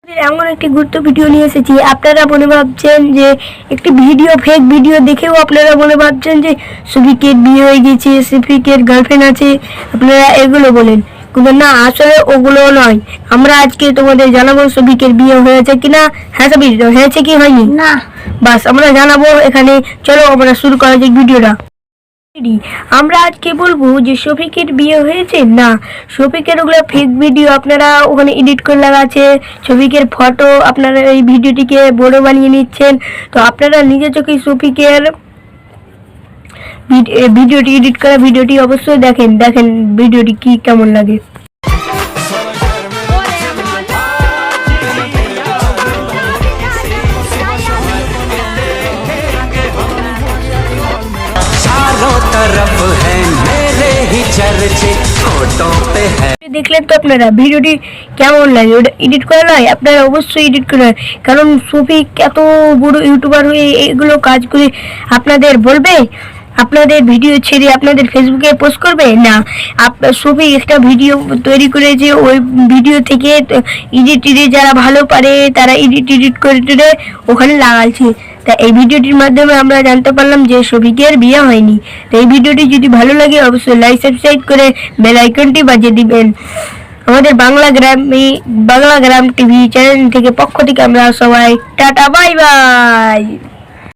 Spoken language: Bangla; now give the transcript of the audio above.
এমন একটি গুরুত্ব ভিডিও নিয়ে এসেছি। আপনারা মনে ভাবছেন যে একটি ভিডিও, ফেক ভিডিও দেখেও আপনারা মনে ভাবছেন যে সুফিকের বিয়ে হয়ে গেছে, সুফিকের গার্লফ্রেন্ড আছে, আপনারা এগুলো বলেন, কিন্তু না, আসলে ওগুলো নয়। আমরা আজকে তোমাদের জানাবো সুফিকের বিয়ে হয়েছে কিনা। হ্যাঁ সাবির, হয়েছে কি হয়নি? না, বাস আমরা জানাবো এখানে। চলো আমরা শুরু করা যাক ভিডিওটা। আমরা আজকে বলবো যে শফিকের বিয়ে হয়েছে না। শফিকের ওগুলো ফেক ভিডিও, আপনারা ওখানে এডিট করে লাগাচ্ছে শফিকের ফটো, আপনারা এই ভিডিওটিকে বড় বানিয়ে নিচ্ছেন। তো আপনারা নিজের চোখে শফিকের ভিডিওটি এডিট করা ভিডিওটি অবশ্যই দেখেন ভিডিওটি কি কেমন লাগে। দেখলেন তো আপনারা ভিডিওটি কেমন লাগে, ওটা এডিট করা নয়, আপনারা অবশ্যই এডিট করে, কারণ শফিক এত বড় ইউটিউবার হয়ে এগুলো কাজ করে আপনাদের বলবে, আপনাদের ভিডিও ছেড়ে আপনাদের ফেসবুকে পোস্ট করবে না। শফিক একটা ভিডিও তৈরি করেছে, ওই ভিডিও থেকে এডিট যারা ভালো পারে তারা এডিট করে ওখানে লাগাচ্ছে। তা এই ভিডিওটির মাধ্যমে আমরা জানতে পারলাম যে শফিকের বিয়ে হয়নি। তো এই ভিডিওটি যদি ভালো লাগে অবশ্যই লাইক সাবস্ক্রাইব করে বেল আইকনটি বাজিয়ে দিবেন। আমাদের বাংলা গ্রাম টিভি চ্যানেল থেকে পক্ষ থেকে আমরা সবাই টাটা বাই বাই।